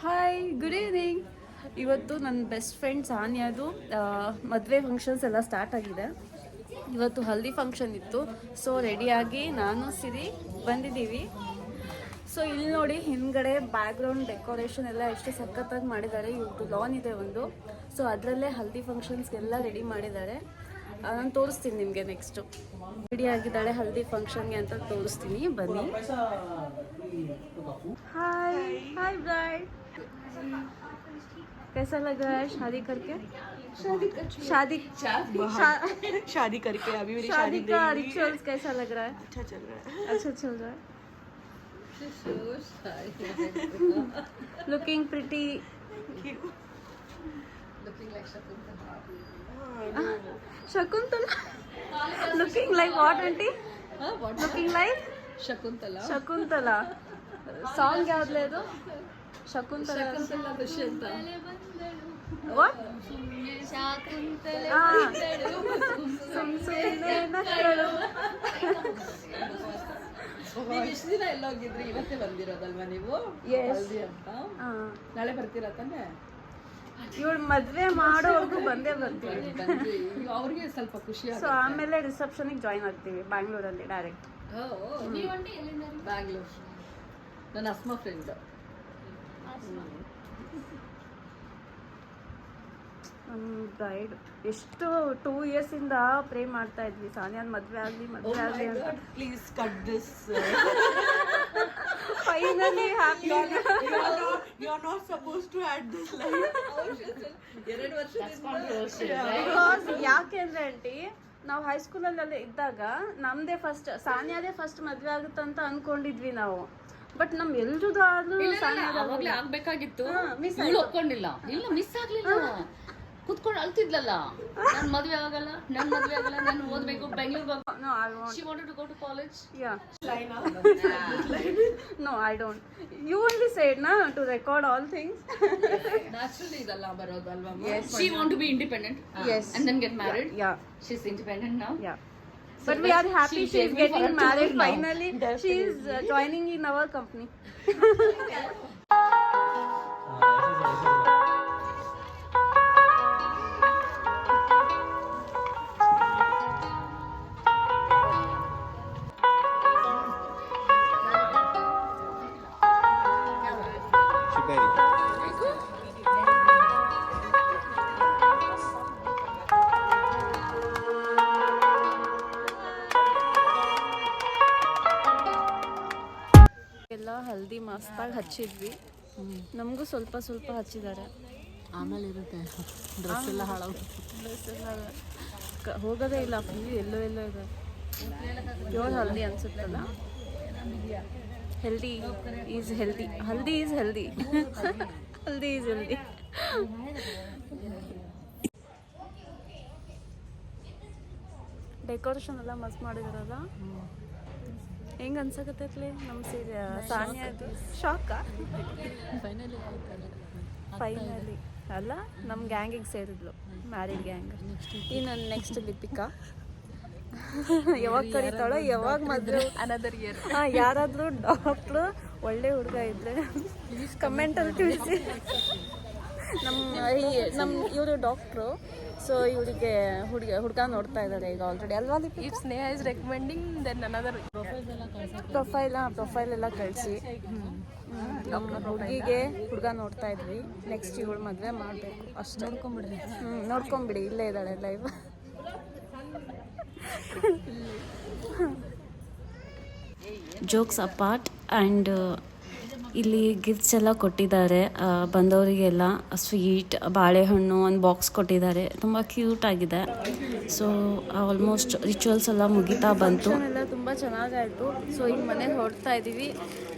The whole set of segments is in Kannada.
Hi, good evening. ಇವತ್ತು ನನ್ನ ಬೆಸ್ಟ್ ಫ್ರೆಂಡ್ ಸಾನ್ಯಾದು ಮದುವೆ ಫಂಕ್ಷನ್ಸ್ ಎಲ್ಲ ಸ್ಟಾರ್ಟ್ ಆಗಿದೆ. ಇವತ್ತು ಹಲ್ದಿ ಫಂಕ್ಷನ್ ಇತ್ತು. ಸೊ ರೆಡಿಯಾಗಿ ನಾನು ಸಿರಿ ಬಂದಿದ್ದೀವಿ. ಸೊ ಇಲ್ಲಿ ನೋಡಿ ಹಿಂದ್ಗಡೆ ಬ್ಯಾಕ್ಗ್ರೌಂಡ್ ಡೆಕೋರೇಷನ್ ಎಲ್ಲ ಎಷ್ಟು ಸಖತ್ತಾಗಿ ಮಾಡಿದ್ದಾರೆ. ಇವತ್ತು ಲಾನ್ ಇದೆ ಒಂದು. ಸೊ ಅದರಲ್ಲೇ ಹಲ್ದಿ ಫಂಕ್ಷನ್ಸ್ಗೆಲ್ಲ ರೆಡಿ ಮಾಡಿದ್ದಾರೆ. ನಾನು ತೋರಿಸ್ತೀನಿ ನಿಮಗೆ. ನೆಕ್ಸ್ಟು ರೆಡಿ ಆಗಿದ್ದಾಳೆ ಹಲ್ದಿ ಫಂಕ್ಷನ್ಗೆ ಅಂತ ತೋರಿಸ್ತೀನಿ, ಬನ್ನಿ. हाय हाय ब्राइड, कैसा लग रहा है शादी करके? शादी करके अभी मेरी शादी का रिचुअल्स कैसा लग रहा है? अच्छा चल रहा है. अच्छा चल रहा है. Looking pretty. Looking like Shakuntala. Shakuntala. Looking like what, auntie? What? Looking like Shakuntala. Shakuntala. Song ಯಾವ್ದ್ಲೇ ಅದು? Shakuntala. Shakuntala Dushanta. What? Shakuntala. ಸುಮ್ನೆ ನಕ್ಕಳು. ನೀವು ಇಷ್ಟು ದಿನ ಎಲ್ಲ ಹೋಗಿದ್ರಿ, ಇವತ್ತೇ ಬಂದಿರೋದಲ್ವಾ ನೀವು? ಹಲ್ದಿ ಅಂತ. ನಾಳೆ ಬರ್ತೀರಾ ತಾನೆ? ಇವಳು ಮದ್ವೆ ಮಾಡೋವರೆಗೂ ಬಂದೇ ಬರ್ತೀವಿ. ಅವ್ರಿಗೆ ಸ್ವಲ್ಪ ಖುಷಿ. ಸೊ ಆಮೇಲೆ ರಿಸೆಪ್ಷನ್ಗೆ ಜಾಯಿನ್ ಆಗ್ತೀವಿ ಬ್ಯಾಂಗ್ಳೂರಲ್ಲಿ ಡೈರೆಕ್ಟ್. ಬ್ಯಾಂಗ್ಳೂರ್. ನನ್ನ ಅಸ್ಮಾ ಫ್ರೆಂಡ್. ಬ್ರೈಡ್ ಎಷ್ಟು 2 years ಇಂದ ಪ್ರೇ ಮಾಡ್ತಾ ಇದ್ವಿ, ಸಾನ್ಯಾನ್ ಮದ್ವೆ ಆಗ್ಲಿ ಅಂತ. Please cut this. Finally happy. You are not supposed to add this line. 2 ವರ್ಷದಿಂದ. ಬಿಕಾಸ್ ಯಾಕೆಂದ್ರೆ ಆಂಟಿ, ನಾವು ಹೈಸ್ಕೂಲಲ್ಲಿ ಇದ್ದಾಗ ನಮ್ದೇ ಫಸ್ಟ್, ಸಾನ್ಯಾದೇ ಫಸ್ಟ್ ಮದ್ವೆ ಆಗುತ್ತಂತ ಅನ್ಕೊಂಡಿದ್ವಿ ನಾವು. ಬಟ್ ನಮ್ ಎಲ್ರದ್ದು ಅವಾಗ್ಲೇ ಆಗ್ಬೇಕಾಗಿತ್ತು. ಇವಳು ಒಪ್ಕೊಂಡಿಲ್ಲ. ಇಲ್ಲ, ಮಿಸ್ ಆಗ್ಲಿಲ್ಲ. ಕುತ್ಕೊಂಡು ಅಳ್ತಿದ್ಲಲ್ಲ, ನನ್ ಮದ್ವೆ ಆಗಲ್ಲ, ನಾನು ಓದ್ಬೇಕು, ಬೆಂಗಳೂರಿಗೆ ಹೋಗ್ಬೇಕು. No, I won't. She wanted to go to college. Yeah. No, I don't. You only said na to record all things. Naturally ಇದಲ್ಲ ಬರೋದಲ್ವಾ? Yes. She want to be independent. Yes. And then get married. Yeah. She's independent now. Yeah. But we are happy she is getting married finally. She is joining in our company. ಎಲ್ಲ ಹಲ್ದಿ ಮಸ್ತಾಗಿ ಹಚ್ಚಿದ್ವಿ. ನಮಗೂ ಸ್ವಲ್ಪ ಸ್ವಲ್ಪ ಹಚ್ಚಿದ್ದಾರೆ. ಆಮೇಲೆ ಇರುತ್ತೆ ಡ್ರೆಸ್ ಎಲ್ಲ ಹಾಳಾಗ. ಡ್ರೆಸ್ ಎಲ್ಲ ಹೋಗೋದೇ ಇಲ್ಲ, ಫುಲ್ ಎಲ್ಲೋ ಇದೆ. ಪ್ಯೂರ್ ಹಲ್ದಿ ಅನ್ಸುತ್ತಲ್ಲ. Healthy is healthy. Haldi is healthy. Haldi is healthy. Decoration ಎಲ್ಲ ಮಸ್ತ್ ಮಾಡಿದಾರಲ್ಲ. ಹೆಂಗೆ ಅನ್ಸಕತ್ತೈತ್ಲಿ ನಮ್ಮ ಸೀರೆ ಸಾನ್ಯಾದು? ಶಾಕಾ? ಫೈನಲಿ ಅಲ್ಲ, ನಮ್ಮ ಗ್ಯಾಂಗಿಗೆ ಸೇರಿದ್ಲು, ಮ್ಯಾರಿಡ್ ಗ್ಯಾಂಗ್. ಇನ್ನು ನೆಕ್ಸ್ಟ್ ಲಿಪಿಕಾ ಯಾವಾಗ ಕರೀತಾಳೋ, ಯಾವಾಗ ಮದುವೆ ಅನದರ್ ಇಯರ್. ಯಾರಾದರೂ ಡಾಕ್ಟ್ರು ಒಳ್ಳೆ ಹುಡುಗ ಇದ್ರೆ ಕಮೆಂಟಲ್ಲಿ ತಿಳಿಸಿ. ನಮ್ಮ ಇವರು ಡಾಕ್ಟ್ರು. ಸೊ ಇವರಿಗೆ ಹುಡುಗ ನೋಡ್ತಾ ಇದ್ದಾರೆ ಈಗ ಆಲ್ರೆಡಿ ಅಲ್ವಾ? If Sneha is recommending then another profile ಎಲ್ಲ ಕಳಿಸಿ. ಹುಡುಗಿಗೆ ಹುಡುಗ ನೋಡ್ತಾ ಇದ್ವಿ. ನೆಕ್ಸ್ಟ್ ಇವಳು ಮದುವೆ ಮಾಡಬೇಕು ಅಷ್ಟೇ. ನೋಡ್ಕೊಂಬಿಡಿ, ಇಲ್ಲೇ ಇದ್ದಾಳೆ ಲೈವ್. Jokes apart. ಆ್ಯಂಡ್ ಇಲ್ಲಿ ಗಿಫ್ಟ್ಸ್ ಎಲ್ಲ ಕೊಟ್ಟಿದ್ದಾರೆ ಬಂದವರಿಗೆಲ್ಲ. ಸ್ವೀಟ್, ಬಾಳೆಹಣ್ಣು, ಒಂದು ಬಾಕ್ಸ್ ಕೊಟ್ಟಿದ್ದಾರೆ. ತುಂಬ ಕ್ಯೂಟ್ ಆಗಿದೆ. ಸೊ ಆಲ್ಮೋಸ್ಟ್ ರಿಚುವಲ್ಸ್ ಎಲ್ಲ ಮುಗಿತಾ ಬಂತು. ಎಲ್ಲ ತುಂಬ ಚೆನ್ನಾಗಾಯಿತು. ಸೊ ಈಗ ಮನೆಗೆ ಹೊರಡ್ತಾ ಇದ್ದೀವಿ.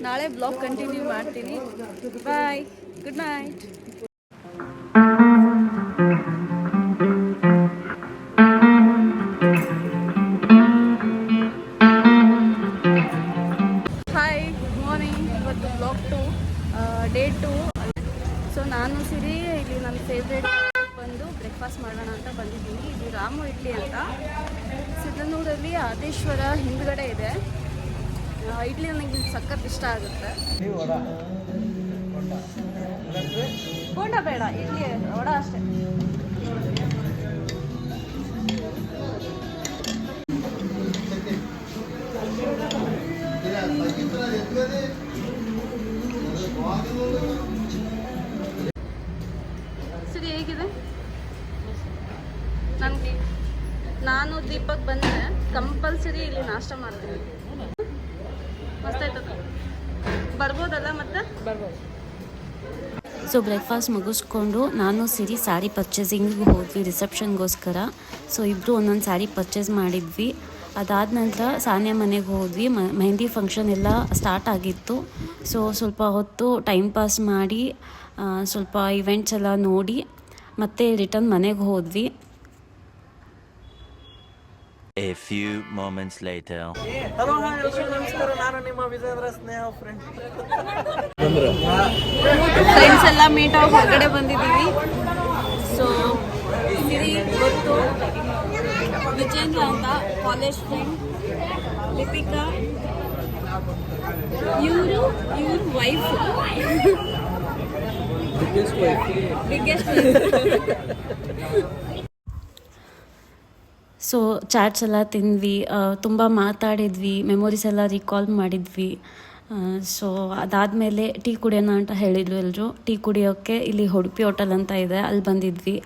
ನಾಳೆ ಬ್ಲಾಗ್ ಕಂಟಿನ್ಯೂ ಮಾಡ್ತೀನಿ. ಬಾಯ್, ಗುಡ್ ನೈಟ್. ಡೇ 2. ಸೊ ನಾನು ಸಿರಿ ಇಲ್ಲಿ ನನ್ನ ಫೇವ್ರೇಟ್ ಬಂದು ಬ್ರೇಕ್ಫಾಸ್ಟ್ ಮಾಡೋಣ ಅಂತ ಬಂದಿದ್ದೀನಿ. ಇದು ರಾಮು ಇಡ್ಲಿ ಅಂತ ಸಿದ್ಧನೂರಲ್ಲಿ ಆದೇಶ್ವರ ಹಿಂದ್ಗಡೆ ಇದೆ. ಇಡ್ಲಿ ನನಗೆ ಸಖತ್ ಇಷ್ಟ ಆಗುತ್ತೆ. ಬೋಂಡ ಬೇಡ, ಇಡ್ಲಿ ವಡ ಅಷ್ಟೇ. ಸರಿ, ಹೇಗಿದೆ? ನನಗೆ ನಾನು ದೀಪಕ್ ಬಂದರೆ ಕಂಪಲ್ಸರಿ ಇಲ್ಲಿ ನಾಷ್ಟ ಮಾಡ್ತೀನಿ. ಮಸ್ತಾಯ್ತದ, ಬರ್ಬೋದಲ್ಲ? ಮತ್ತೆ ಬರ್ಬೋದು. ಸೊ ಬ್ರೇಕ್ಫಾಸ್ಟ್ ಮುಗಿಸ್ಕೊಂಡು ನಾನು ಸಿರಿ ಸ್ಯಾರಿ ಪರ್ಚೇಸಿಂಗಿಗೆ ಹೋದ್ವಿ ರಿಸೆಪ್ಷನ್ಗೋಸ್ಕರ. ಸೊ ಇಬ್ಬರು ಒಂದೊಂದು ಸ್ಯಾರಿ ಪರ್ಚೇಸ್ ಮಾಡಿದ್ವಿ. ಅದಾದ ನಂತರ ಸಾನಿಯಾ ಮನೆಗೆ ಹೋದ್ವಿ. ಮೆಹಂದಿ ಫಂಕ್ಷನ್ ಎಲ್ಲ ಸ್ಟಾರ್ಟ್ ಆಗಿತ್ತು. ಸೊ ಸ್ವಲ್ಪ ಹೊತ್ತು ಟೈಮ್ ಪಾಸ್ ಮಾಡಿ ಸ್ವಲ್ಪ ಇವೆಂಟ್ಸ್ ಎಲ್ಲ ನೋಡಿ ಮತ್ತೆ ರಿಟರ್ನ್ ಮನೆಗೆ ಹೋದ್ವಿ. A few moments later. Hello ನಮಸ್ಕಾರ, ನಾನು ನಿಮ್ಮ ವಿಜೇಂದ್ರ ಸ್ನೇಹ ಫ್ರೆಂಡ್. ಫ್ರೆಂಡ್ಸ್ ಎಲ್ಲ ಮೀಟ್ ಆಗಿ ಹೊರಗಡೆ ಬಂದಿದ್ದೀವಿ. ಸೊ ಸಿರಿ ಗೊತ್ತು, ವಿಜೇಂದ್ರ ಅಂತ ಕಾಲೇಜ್ ಫ್ರೆಂಡ್, ಲಿಪಿಕಾ ಇವರು ವೈಫ್, ಬಿಗ್ಗೆಸ್ಟ್ ಸೊ ಚಾಟ್ಸ್ ಎಲ್ಲ ತಿಂದ್ವಿ, ತುಂಬ ಮಾತಾಡಿದ್ವಿ, ಮೆಮೊರೀಸ್ ಎಲ್ಲ ರೀಕಾಲ್ ಮಾಡಿದ್ವಿ. ಸೊ ಅದಾದಮೇಲೆ ಟೀ ಕುಡಿಯೋಣ ಅಂತ ಹೇಳಿದ್ರು ಎಲ್ಲರೂ. ಟೀ ಕುಡಿಯೋಕ್ಕೆ ಇಲ್ಲಿ ಉಡುಪಿ ಹೋಟೆಲ್ ಅಂತ ಇದೆ, ಅಲ್ಲಿ ಬಂದಿದ್ವಿ.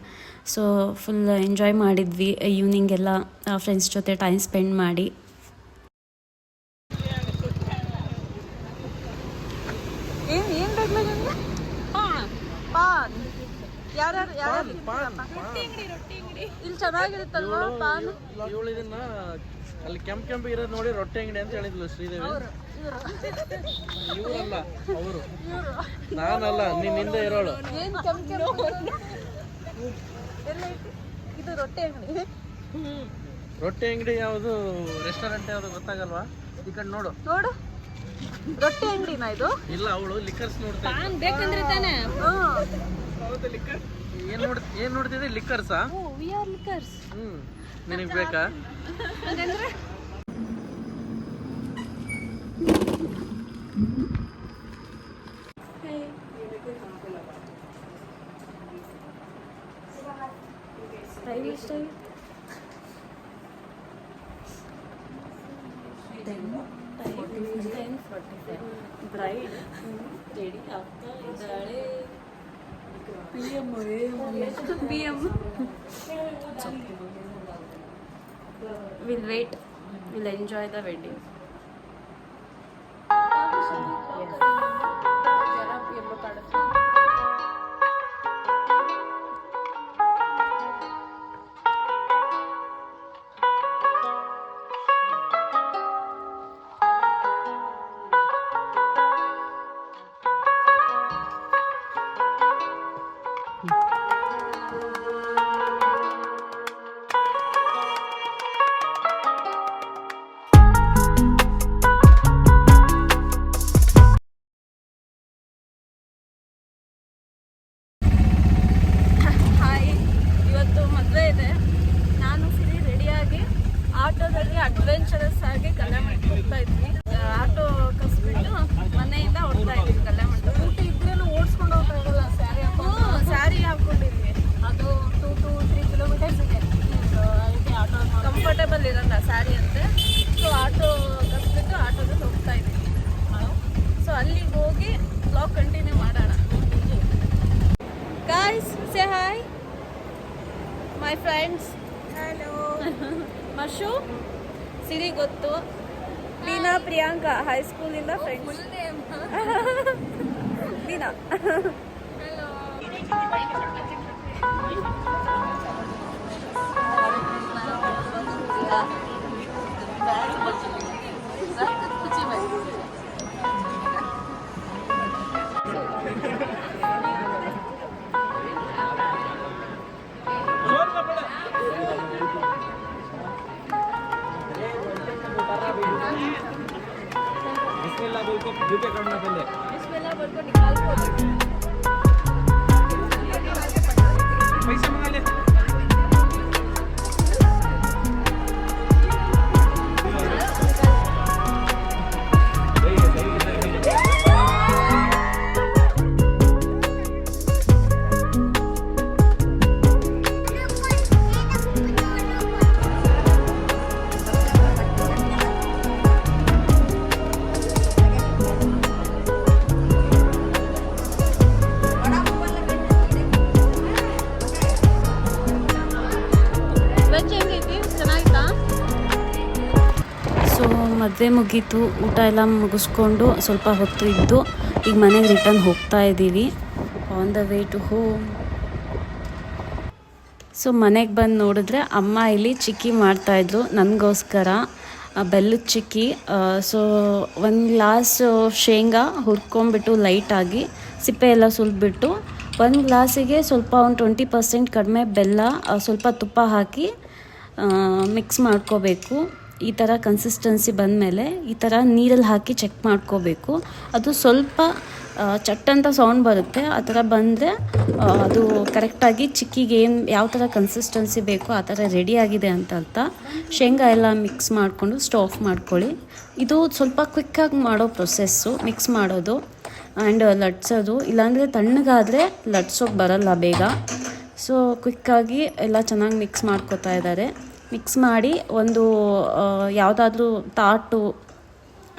ಸೊ ಫುಲ್ ಎಂಜಾಯ್ ಮಾಡಿದ್ವಿ ಈವ್ನಿಂಗ್ ಎಲ್ಲ ಫ್ರೆಂಡ್ಸ್ ಜೊತೆ ಟೈಮ್ ಸ್ಪೆಂಡ್ ಮಾಡಿ. ಏನು ಬೇಕು? ಪಾನ್. ಯಾರ್ಯಾರು ಇಲ್ಲಿ ಚೆನ್ನಾಗಿರುತ್ತಲ್ವಾ ಪಾನ್? ಇವಳು ಇದನ್ನ ಅಲ್ಲಿ ಕೆಂಪು ಇರೋದು ನೋಡಿ ರೊಟ್ಟಿ ಅಂಗಡಿ ಅಂತ ಹೇಳಿದ್ಲು ಶ್ರೀದೇವಿ. ಇವರಲ್ಲ, ಅವರು. ನಾನಲ್ಲ, ನಿನ್ನಿಂದ ಇರೋಳು. ಏನು ಕೆಂಪು ಎಲ್ಲ ಇದು ರೊಟ್ಟಿ ಅಂಗಡಿ. ರೊಟ್ಟಿ ಅಂಗಡಿ ಯಾವುದು, ರೆಸ್ಟೋರೆಂಟ್ ಯಾವುದು ಗೊತ್ತಾಗಲ್ವಾ? ಈ ಕಡೆ ನೋಡು ನೋಡು, ರೊಟ್ಟಿ ಅಂಗಡಿನಾ ಇದು? ಇಲ್ಲ, ಅವಳು ಲಿಕ್ಕರ್ಸ್ ನೋಡ್ತಾ ಇದ್ಲು. ಬೇಕಂದ್ರೆ ತಾನೆ. ಏನ್ ನೋಡ್ತಿದ್ದೆ? ಲಿಕ್ಕರ್ಸಾ? ನಿನಗ್ ಬೇಕಾ? ಬ್ರೈಡ್ ರೆಡಿ ಆಗ್ತಾ ಇದ್ದಾಳೆ. PM We'll wait. We'll enjoy the wedding. ಆಟೋದಲ್ಲಿ ಅಡ್ವೆಂಚರಸ್ ಆಗಿ ಕಲ್ಯಾಣಕ್ಕೆ ಹೋಗ್ತಾ ಇದ್ವಿ. ಆಟೋ ಕಸ್ಬಿಟ್ಟು ಮನೆಯಿಂದ ಹೋಗ್ತಾ ಇದ್ವಿ ಕಲ್ಯಾಣಕ್ಕೆ. ಊಟಿ ಇದ್ರೇನು ಓಡಿಸ್ಕೊಂಡು ಹೋಗೋಕ್ಕಾಗಲ್ಲ, ಸ್ಯಾರಿ ಹಾಕೊಂಡಿದ್ವಿ. ಅದು 2 to 3 kilometers ಇದೆ. ಅದಕ್ಕೆ ಆಟೋ ಕಂಫರ್ಟೇಬಲ್ ಇರಲ್ಲ ಸ್ಯಾರಿ ಅಂತೆ. ಸೊ ಆಟೋ ಕಸ್ಬಿಟ್ಟು ಆಟೋದಲ್ಲಿ ಹೋಗ್ತಾ ಇದ್ವಿ. ಸೊ ಅಲ್ಲಿಗೆ ಹೋಗಿ ಬ್ಲಾಗ್ ಕಂಟಿನ್ಯೂ ಮಾಡೋಣ. Guys, say hi my friends. Hello. Mashu, Siri ಗೊತ್ತು, ಲೀನಾ, ಪ್ರಿಯಾಂಕಾ ಹೈಸ್ಕೂಲಿಂದ ಫ್ರೆಂಡ್ಸ್. ಲೀನಾ. बिस्मिल्लाह बोल को निकाल को पैसे मंगा ले. ಮದುವೆ ಮುಗೀತು, ಊಟ ಎಲ್ಲ ಮುಗಿಸ್ಕೊಂಡು ಸ್ವಲ್ಪ ಹೊತ್ತು ಇದ್ದು ಈಗ ಮನೆಗೆ ರಿಟರ್ನ್ ಹೋಗ್ತಾ ಇದ್ದೀವಿ. On the way to home. So ಮನೆಗೆ ಬಂದು ನೋಡಿದ್ರೆ ಅಮ್ಮ ಇಲ್ಲಿ ಚಿಕ್ಕಿ ಮಾಡ್ತಾಯಿದ್ರು ನನಗೋಸ್ಕರ, ಬೆಲ್ಲದ ಚಿಕ್ಕಿ. ಸೊ ಒಂದು ಗ್ಲಾಸ್ ಶೇಂಗಾ ಹುರ್ಕೊಂಬಿಟ್ಟು ಲೈಟಾಗಿ ಸಿಪ್ಪೆ ಎಲ್ಲ ಸುಲಿದ್ಬಿಟ್ಟು ಒಂದು ಗ್ಲಾಸಿಗೆ ಸ್ವಲ್ಪ ಒಂದು 20% ಕಡಿಮೆ ಬೆಲ್ಲ, ಸ್ವಲ್ಪ ತುಪ್ಪ ಹಾಕಿ ಮಿಕ್ಸ್ ಮಾಡ್ಕೋಬೇಕು. ಈ ಥರ ಕನ್ಸಿಸ್ಟೆನ್ಸಿ ಬಂದಮೇಲೆ ಈ ಥರ ನೀರಲ್ಲಿ ಹಾಕಿ ಚೆಕ್ ಮಾಡ್ಕೋಬೇಕು. ಅದು ಸ್ವಲ್ಪ ಚಟ್ಟಂತ ಸೌಂಡ್ ಬರುತ್ತೆ. ಆ ಥರ ಬಂದರೆ ಅದು ಕರೆಕ್ಟಾಗಿ ಚಿಕ್ಕಿಗೆ ಯಾವ ಥರ ಕನ್ಸಿಸ್ಟೆನ್ಸಿ ಬೇಕೋ ಆ ಥರ ರೆಡಿಯಾಗಿದೆ ಅಂತ ಅರ್ಥ. ಶೇಂಗಾ ಎಲ್ಲ ಮಿಕ್ಸ್ ಮಾಡಿಕೊಂಡು ಸ್ಟವ್ ಆಫ್ ಮಾಡ್ಕೊಳ್ಳಿ. ಇದು ಸ್ವಲ್ಪ ಕ್ವಿಕ್ಕಾಗಿ ಮಾಡೋ ಪ್ರೊಸೆಸ್ಸು, ಮಿಕ್ಸ್ ಮಾಡೋದು ಆ್ಯಂಡ್ ಲಟ್ಸೋದು. ಇಲ್ಲಾಂದರೆ ತಣ್ಣಗಾದರೆ ಲಟ್ಸೋಕೆ ಬರಲ್ಲ ಬೇಗ. ಸೊ ಕ್ವಿಕ್ಕಾಗಿ ಎಲ್ಲ ಚೆನ್ನಾಗಿ ಮಿಕ್ಸ್ ಮಾಡ್ಕೋತಾ ಇದ್ದಾರೆ. ಮಿಕ್ಸ್ ಮಾಡಿ ಒಂದು ಯಾವುದಾದ್ರೂ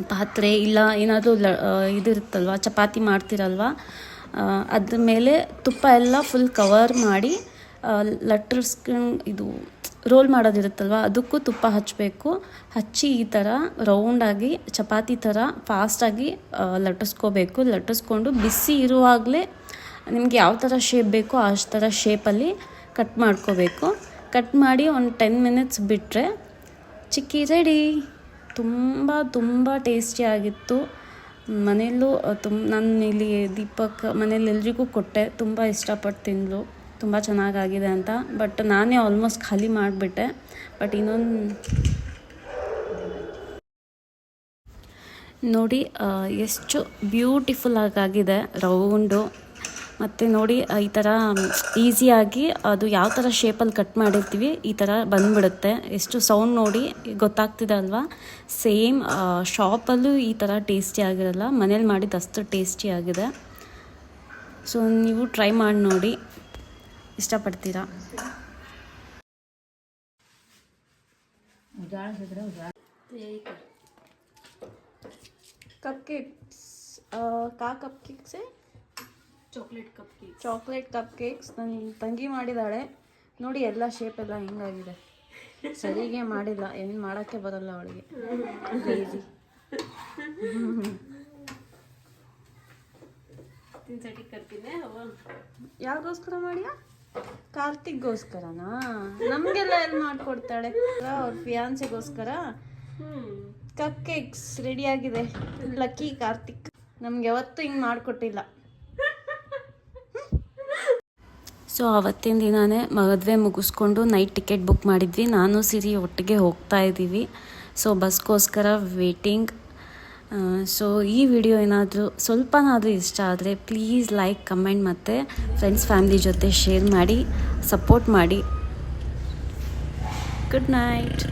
ಪಾತ್ರೆ ಇಲ್ಲ ಏನಾದರೂ ಇದಿರುತ್ತಲ್ವ, ಚಪಾತಿ ಮಾಡ್ತಿರಲ್ವ, ಅದ್ರ ಮೇಲೆ ತುಪ್ಪ ಎಲ್ಲ ಫುಲ್ ಕವರ್ ಮಾಡಿ ಇದು ರೋಲ್ ಮಾಡೋದಿರುತ್ತಲ್ವ ಅದಕ್ಕೂ ತುಪ್ಪ ಹಚ್ಚಬೇಕು. ಹಚ್ಚಿ ಈ ಥರ ರೌಂಡಾಗಿ ಚಪಾತಿ ಥರ ಫಾಸ್ಟಾಗಿ ಲಟ್ಟಿಸ್ಕೋಬೇಕು. ಲಟ್ಟಿಸ್ಕೊಂಡು ಬಿಸಿ ಇರುವಾಗಲೇ ನಿಮಗೆ ಯಾವ ಥರ ಶೇಪ್ ಬೇಕೋ ಅಷ್ಟು ಥರ ಶೇಪಲ್ಲಿ ಕಟ್ ಮಾಡ್ಕೋಬೇಕು. ಕಟ್ ಮಾಡಿ ಒಂದು 10 ಮಿನಿಟ್ಸ್ ಬಿಟ್ಟರೆ ಚಿಕ್ಕಿ ರೆಡಿ. ತುಂಬ ಟೇಸ್ಟಿಯಾಗಿತ್ತು. ಮನೆಯಲ್ಲೂ ನಾನು ಇಲ್ಲಿ ದೀಪಕ್ ಮನೇಲಿ ಎಲ್ರಿಗೂ ಕೊಟ್ಟೆ, ತುಂಬ ಇಷ್ಟಪಟ್ಟು ತಿಂದರು, ತುಂಬ ಚೆನ್ನಾಗಾಗಿದೆ ಅಂತ. ಬಟ್ ನಾನೇ ಆಲ್ಮೋಸ್ಟ್ ಖಾಲಿ ಮಾಡಿಬಿಟ್ಟೆ. ಬಟ್ ಇನ್ನೊಂದು ನೋಡಿ ಎಷ್ಟು ಬ್ಯೂಟಿಫುಲ್ ಆಗಿದೆ ರೌಂಡು. ಮತ್ತು ನೋಡಿ ಈ ಥರ ಈಸಿಯಾಗಿ ಅದು ಯಾವ ಥರ ಶೇಪಲ್ಲಿ ಕಟ್ ಮಾಡಿರ್ತೀವಿ ಈ ಥರ ಬಂದುಬಿಡುತ್ತೆ. ಎಷ್ಟು ಸೌಂಡ್ ನೋಡಿ ಗೊತ್ತಾಗ್ತಿದೆ ಅಲ್ವಾ. ಸೇಮ್ ಶಾಪಲ್ಲೂ ಈ ಥರ ಟೇಸ್ಟಿ ಆಗಿರಲ್ಲ, ಮನೇಲಿ ಮಾಡಿದ್ದು ಅಷ್ಟು ಟೇಸ್ಟಿ ಆಗಿದೆ. ಸೊ ನೀವು ಟ್ರೈ ಮಾಡಿ ನೋಡಿ, ಇಷ್ಟಪಡ್ತೀರಾ. कप केक्स का कप केक्स है ಚಾಕ್ಲೇಟ್ ಕಪ್ ಕೇಕ್ಸ್ ನನ್ನ ತಂಗಿ ಮಾಡಿದ್ದಾಳೆ. ನೋಡಿ ಎಲ್ಲ ಶೇಪ್ ಎಲ್ಲ ಹೆಂಗಾಗಿದೆ. ಸರಿಗೆ ಮಾಡಿಲ್ಲ, ಏನು ಮಾಡೋಕ್ಕೆ ಬರಲ್ಲ ಅವಳಿಗೆ. ಲೇಜಿ. ಯಾರಿಗೋಸ್ಕರ ಮಾಡಿಯಾ? ಕಾರ್ತಿಕ್ಗೋಸ್ಕರನಾ? ನಮಗೆಲ್ಲ ಎಲ್ಲಿ ಮಾಡಿಕೊಡ್ತಾಳೆ? ಅವ್ರ ಫಿಯಾನ್ಸಿಗೋಸ್ಕರ ಕಪ್ ಕೇಕ್ಸ್ ರೆಡಿಯಾಗಿದೆ. ಲಕ್ಕಿ ಕಾರ್ತಿಕ್ ನಮ್ಗೆ ಯಾವತ್ತೂ ಹಿಂಗೆ ಮಾಡಿಕೊಟ್ಟಿಲ್ಲ. ಸೊ ಆವತ್ತಿನ ದಿನವೇ ಮದುವೆ ಮುಗಿಸ್ಕೊಂಡು ನೈಟ್ ಟಿಕೆಟ್ ಬುಕ್ ಮಾಡಿದ್ವಿ. ನಾನು ಸಿರಿ ಒಟ್ಟಿಗೆ ಹೋಗ್ತಾ ಇದ್ದೀವಿ. ಸೊ ಬಸ್ಗೋಸ್ಕರ ವೇಟಿಂಗ್. ಸೊ ಈ ವಿಡಿಯೋ ಏನಾದರೂ ಸ್ವಲ್ಪನಾದರೂ ಇಷ್ಟ ಆದರೆ ಪ್ಲೀಸ್ ಲೈಕ್, ಕಮೆಂಟ್ ಮತ್ತು ಫ್ರೆಂಡ್ಸ್ ಫ್ಯಾಮಿಲಿ ಜೊತೆ ಶೇರ್ ಮಾಡಿ, ಸಪೋರ್ಟ್ ಮಾಡಿ. Good night.